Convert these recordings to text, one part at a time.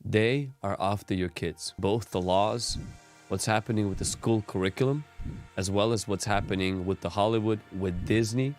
They are after your kids. Both the laws, what's happening with the school curriculum, as well as what's happening with the Hollywood, with Disney,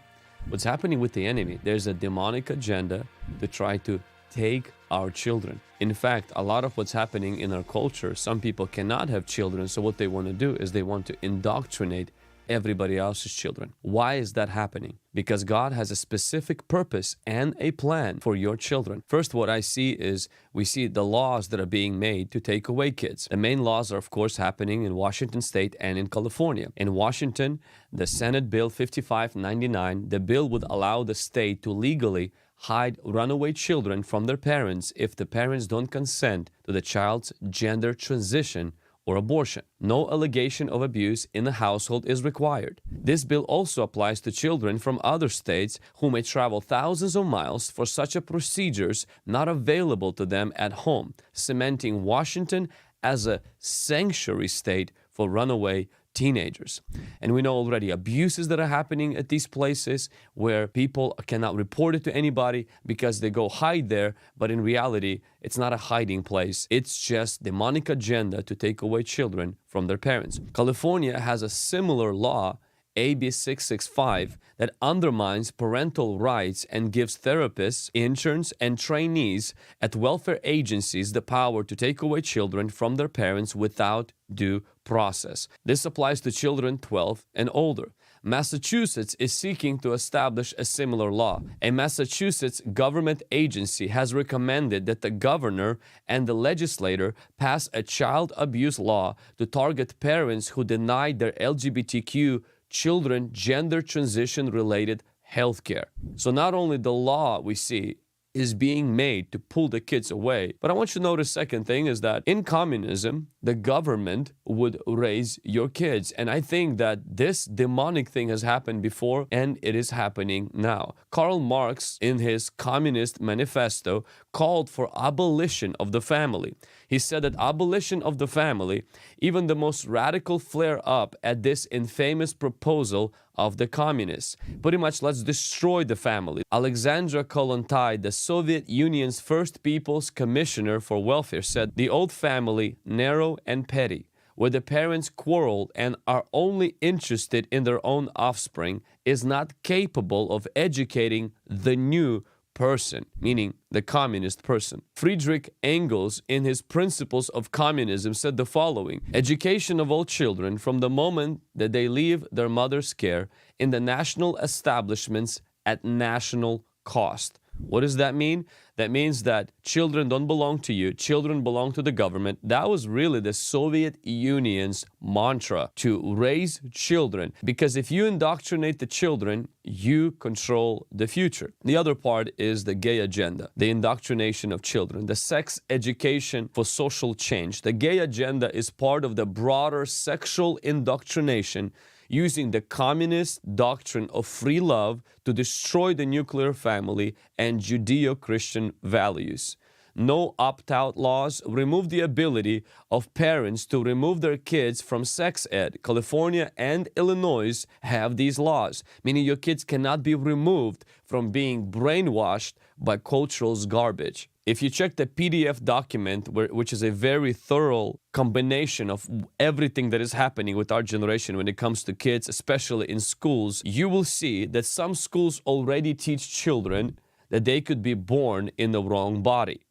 what's happening with the enemy. There's a demonic agenda to try to take our children. In fact, a lot of what's happening in our culture, some people cannot have children, so what they want to do is they want to indoctrinate everybody else's children. Why is that happening? Because God has a specific purpose and a plan for your children. First, what I see is we see the laws that are being made to take away kids. The main laws are, of course, happening in Washington State and in California. In Washington, the Senate Bill 5599, the bill would allow the state to legally hide runaway children from their parents if the parents don't consent to the child's gender transition or abortion. No allegation of abuse in the household is required. This bill also applies to children from other states who may travel thousands of miles for such a procedures not available to them at home, cementing Washington as a sanctuary state for runaway teenagers. And we know already abuses that are happening at these places where people cannot report it to anybody because they go hide there, but in reality, it's not a hiding place. It's just demonic agenda to take away children from their parents. California has a similar law, AB 665, that undermines parental rights and gives therapists, interns, and trainees at welfare agencies the power to take away children from their parents without due process. This applies to children 12 and older. Massachusetts is seeking to establish a similar law. A Massachusetts government agency has recommended that the governor and the legislature pass a child abuse law to target parents who denied their LGBTQ children gender transition related health care. So not only the law we see is being made to pull the kids away, but I want you to notice second thing is that in communism, the government would raise your kids. And I think that this demonic thing has happened before and it is happening now. Karl Marx, in his Communist Manifesto, called for abolition of the family. He said that abolition of the family, even the most radical flare-up at this infamous proposal of the communists. Pretty much, let's destroy the family. Alexandra Kollontai, the Soviet Union's first People's Commissioner for Welfare, said the old family, narrow and petty, where the parents quarrel and are only interested in their own offspring, is not capable of educating the new person, meaning the communist person. Friedrich Engels, in his Principles of Communism, said the following: education of all children from the moment that they leave their mother's care in the national establishments at national cost. What does that mean? That means that children don't belong to you, children belong to the government. That was really the Soviet Union's mantra, to raise children. Because if you indoctrinate the children, you control the future. The other part is the gay agenda, the indoctrination of children, the sex education for social change. The gay agenda is part of the broader sexual indoctrination using the communist doctrine of free love to destroy the nuclear family and Judeo-Christian values. No opt-out laws remove the ability of parents to remove their kids from sex ed. California and Illinois have these laws, meaning your kids cannot be removed from being brainwashed by cultural garbage. If you check the PDF document, which is a very thorough combination of everything that is happening with our generation when it comes to kids, especially in schools, you will see that some schools already teach children that they could be born in the wrong body.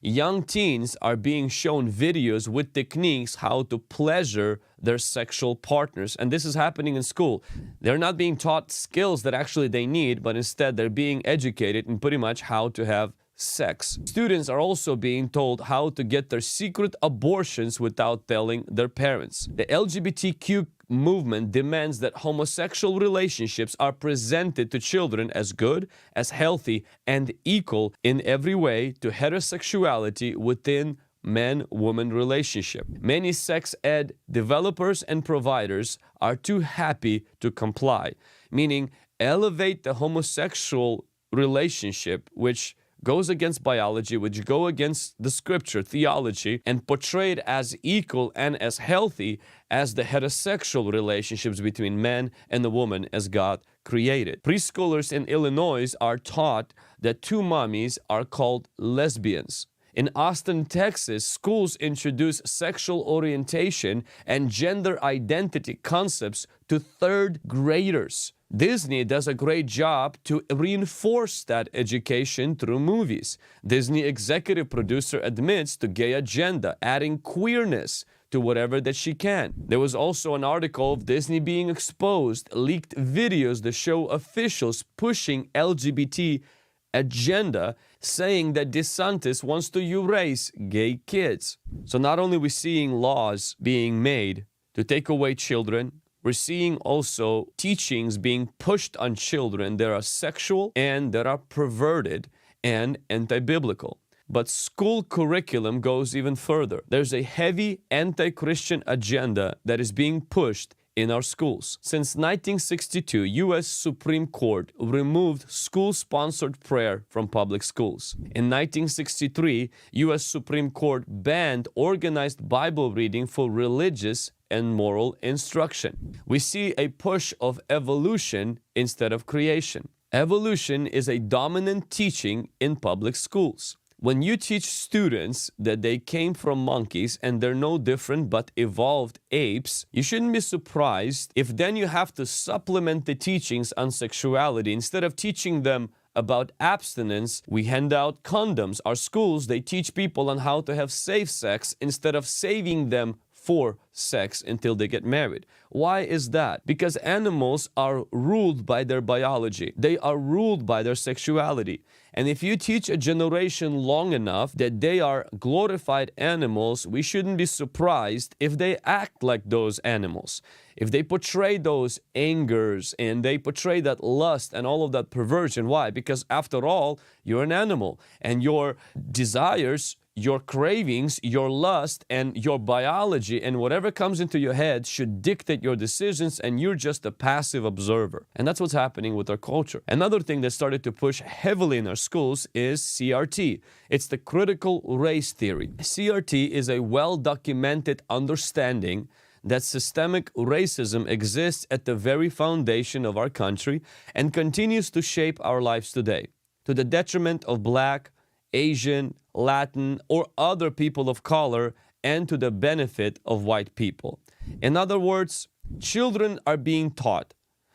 Young teens are being shown videos with techniques how to pleasure their sexual partners, and this is happening in school. They're not being taught skills that actually they need, but instead they're being educated in pretty much how to have sex. Students are also being told how to get their secret abortions without telling their parents. The LGBTQ movement demands that homosexual relationships are presented to children as good, as healthy, and equal in every way to heterosexuality within man-woman relationship. Many sex ed developers and providers are too happy to comply, meaning elevate the homosexual relationship, which goes against biology, which go against the scripture, theology, and portray it as equal and as healthy as the heterosexual relationships between man and the woman as God created. Preschoolers in Illinois are taught that two mommies are called lesbians. In Austin, Texas, schools introduce sexual orientation and gender identity concepts to third graders. Disney does a great job to reinforce that education through movies. Disney executive producer admits to gay agenda, adding queerness to whatever that she can. There was also an article of Disney being exposed, leaked videos that show officials pushing LGBT agenda, saying that DeSantis wants to erase gay kids. So not only are we seeing laws being made to take away children, we're seeing also teachings being pushed on children that are sexual and that are perverted and anti-biblical. But school curriculum goes even further. There's a heavy anti-Christian agenda that is being pushed in our schools. Since 1962, U.S. Supreme Court removed school-sponsored prayer from public schools. In 1963, U.S. Supreme Court banned organized Bible reading for religious and moral instruction. We see a push of evolution instead of creation. Evolution is a dominant teaching in public schools. When you teach students that they came from monkeys and they're no different but evolved apes, you shouldn't be surprised if then you have to supplement the teachings on sexuality. Instead of teaching them about abstinence, we hand out condoms. Our schools, they teach people on how to have safe sex instead of saving them for sex until they get married. Why is that? Because animals are ruled by their biology. They are ruled by their sexuality. And if you teach a generation long enough that they are glorified animals, we shouldn't be surprised if they act like those animals. If they portray those angers and they portray that lust and all of that perversion. Why? Because after all, you're an animal and your desires, your cravings, your lust, and your biology, and whatever comes into your head should dictate your decisions, and you're just a passive observer. And that's what's happening with our culture. Another thing that started to push heavily in our schools is CRT. It's the critical race theory. CRT is a well-documented understanding that systemic racism exists at the very foundation of our country and continues to shape our lives today, to the detriment of Black, Asian, Latin, or other people of color, and to the benefit of white people. In other words, children are being taught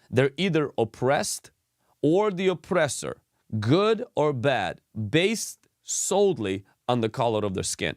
they're either oppressed or the oppressor, good or bad, based solely on the color of their skin.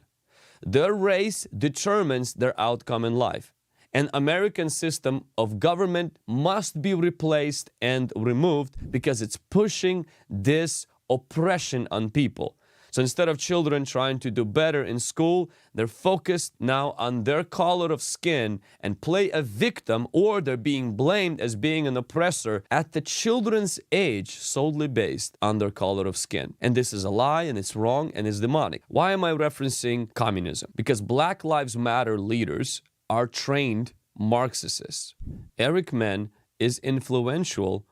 Their race determines their outcome in life. An American system of government must be replaced and removed because it's pushing this oppression on people. So instead of children trying to do better in school, they're focused now on their color of skin and play a victim, or they're being blamed as being an oppressor at the children's age solely based on their color of skin. And this is a lie, and it's wrong, and it's demonic. Why am I referencing communism? Because Black Lives Matter leaders are trained Marxists. Eric Mann is influential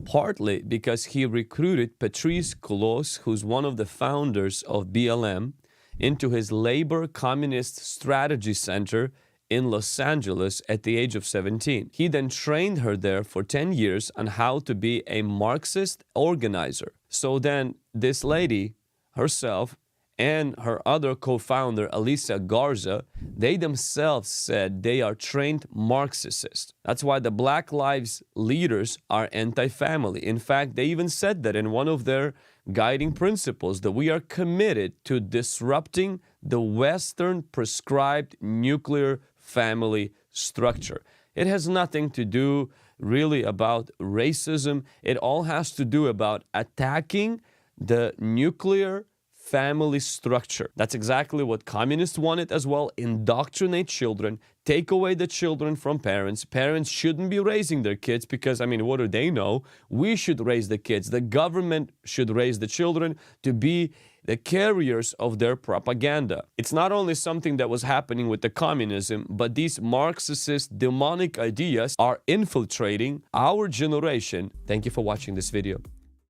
partly because he recruited Patrice Cullors, who's one of the founders of BLM, into his Labor Communist Strategy Center in Los Angeles at the age of 17. He then trained her there for 10 years on how to be a Marxist organizer. So then this lady herself and her other co-founder, Alicia Garza, they themselves said they are trained Marxists. That's why the Black Lives leaders are anti-family. In fact, they even said that in one of their guiding principles, that we are committed to disrupting the Western prescribed nuclear family structure. It has nothing to do really about racism. It all has to do about attacking the nuclear family structure. That's exactly what communists wanted as well. Indoctrinate children, take away the children from parents. Parents shouldn't be raising their kids because, I mean, what do they know? We should raise the kids. The government should raise the children to be the carriers of their propaganda. It's not only something that was happening with the communism, but these Marxist demonic ideas are infiltrating our generation. Thank you for watching this video.